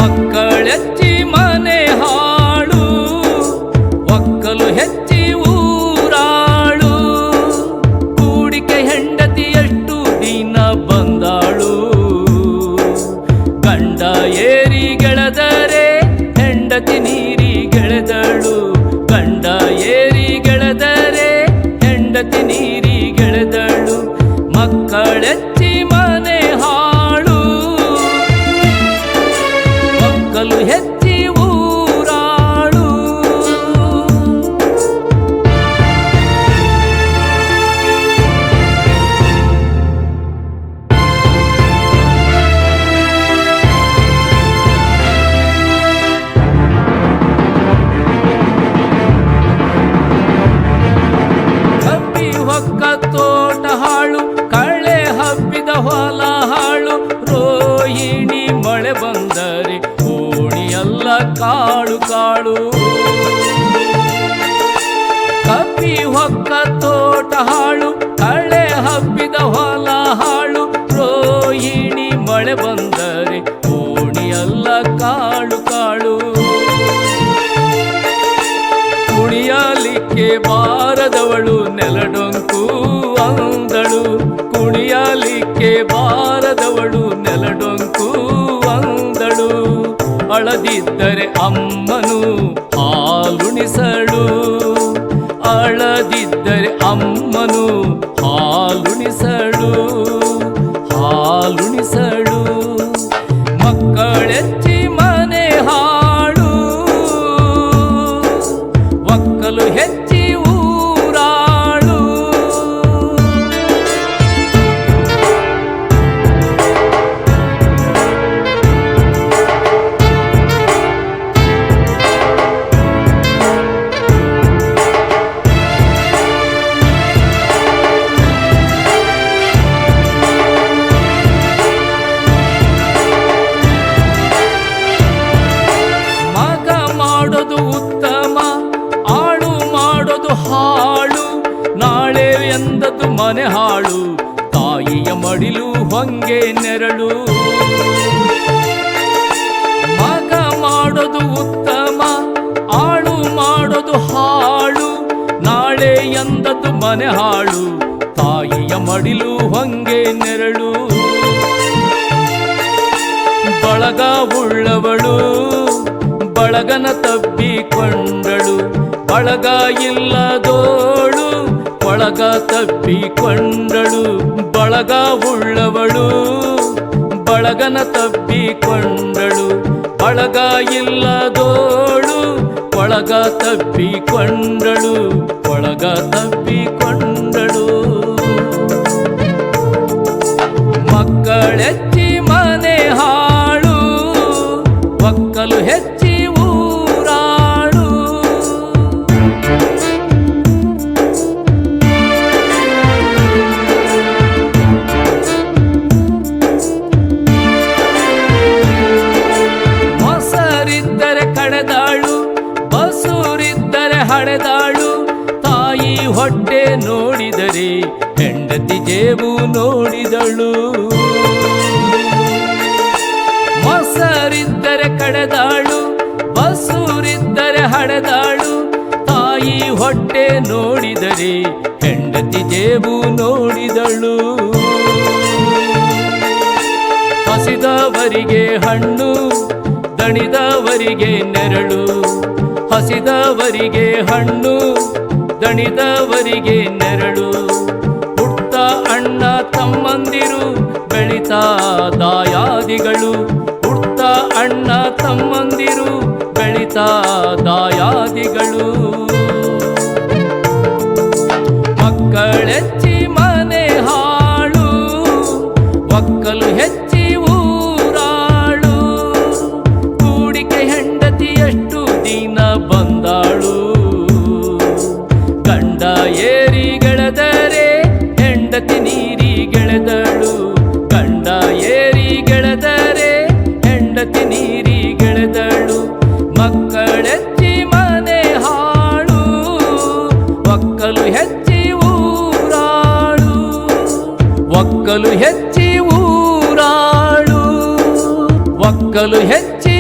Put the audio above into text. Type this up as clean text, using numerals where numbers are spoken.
ಮಕ್ಕಳೆಚ್ಚಿ ಮನೆ ಹಾಳು, ಮಕ್ಕಳು ಹೆಚ್ಚಿ ಊರಾಳು. ಹಬ್ಬಿ ಹೊಕ್ಕ ತೋಟ ಹಾಳು, ಕಳೆ ಹಬ್ಬಿದ ಹೊಲ ಹಾಳು. ರೋಹಿಣಿ ಮಳೆ ಬಂದರೆ ಓಣಿಯಲ್ಲ ಕಾಳು ಕಾಳು. ಕಬ್ಬಿ ಹೊಕ್ಕ ತೋಟ ಹಾಳು, ಕಳೆ ಹಬ್ಬಿದ ಹೊಲ ಹಾಳು. ರೋಹಿಣಿ ಮಳೆ ಬಂದರೆ ಓಣಿಯಲ್ಲ ಕಾಳು ಕಾಳು. ಕುಣಿಯಲಿಕ್ಕೆ ಬಾರದವಳು ನೆಲಡೊಂಕು ಅಂದಳು, ಕುಣಿಯಲಿಕ್ಕೆ ಬಾರದವಳು ನೆಲಡೊಂಕು ಅಂದಳು. ಅಳದಿದ್ದರೆ ಅಮ್ಮನು ಹಾಲುಣಿಸಳು, ಅಳದಿದ್ದರೆ ಅಮ್ಮನು ಹಾಲುಣಿಸಳು, ಹಾಲುಣಿಸಳು. ಮಕ್ಕಳೆಚ್ಚಿ ಮನೆ ಹಾಳು, ಒಕ್ಕಲು ಹೆಚ್ಚಿ ಊರಾಳು. ಮಗ ಮಾಡೋದು ಉತ್ತಮ, ಆಳು ಮಾಡೋದು ಹಾಳು. ನಾಳೆ ಎಂದದ್ದು ಮನೆ ಹಾಳು, ತಾಯಿಯ ಮಡಿಲು ಹೊಂಗೆ ನೆರಳು. ಮಗ ಮಾಡೋದು ಉತ್ತಮ, ಆಳು ಮಾಡೋದು ಹಾಳು. ನಾಳೆ ಎಂದದ್ದು ಮನೆ ಹಾಳು, ತಾಯಿಯ ಮಡಿಲು ಹೊಂಗೆ ನೆರಳು. ಬಳಗ ಉಳ್ಳವಳು ಬಳಗನ ತಬ್ಬಿಕೊಂಡಳು, ಬಳಗ ಇಲ್ಲದೋಳು ಬಳಗ ತಬ್ಬಿಕೊಂಡಳು. ಬಳಗ ಉಳ್ಳವಳು ಬಳಗನ ತಬ್ಬಿಕೊಂಡಳು, ಬಳಗ ಇಲ್ಲದೋಳು ಬಳಗ ತಬ್ಬಿಕೊಂಡಳು, ಬಳಗ ತಬ್ಬಿಕೊಂಡಳು. ಮಕ್ಕಳೆಚ್ಚಿ ಮನೆ ಹಾಳು, ಒಕ್ಕಲು ಹೆಚ್ಚಿ ಊರಾಳು. ಮೊಸರಿದ್ದರೆ ಕಡೆದಾಳು, ಬಸೂರಿದ್ದರೆ ಹಡೆದಾಳು. ತಾಯಿ ಹೊಟ್ಟೆ ನೋಡಿದರೆ ಹೆಂಡತಿ ಜೇಬು ನೋಡಿದಳು. ಮೊಸರಿದ್ದರೆ ಕಡೆದಾಳು, ಬಸೂರಿದ್ದರೆ ಹಡೆದಾಳು. ತಾಯಿ ಹೊಟ್ಟೆ ನೋಡಿದರೆ ಹೆಂಡತಿ ಜೇಬು ನೋಡಿದಳು. ಹಸಿದವರಿಗೆ ಹಣ್ಣು, ದಣಿದವರಿಗೆ ನೆರಳು. ಹಸಿದವರಿಗೆ ಹಣ್ಣು, ದಣಿದವರಿಗೆ ನೆರಳು. ಹುಟ್ಟ ಅಣ್ಣ ತಮ್ಮಂದಿರು, ಬೆಳಿತಾ ದಾಯಾದಿಗಳು. ಹುಟ್ಟ ಅಣ್ಣ ತಮ್ಮಂದಿರು, ಬೆಳಿತಾ ದಾಯಾದಿಗಳು. ಮಕ್ಕಳೆಚ್ಚಿ ಮನೆ ಹಾಳು, ಒಕ್ಕಲು ಹೆಚ್ಚಿ ಊರಾಳು. ಕೂಡಿಕೆ ಹೆಂಡತಿ ಎಷ್ಟು ದಿನ ಒಕ್ಕಲು ಹೆಚ್ಚಿ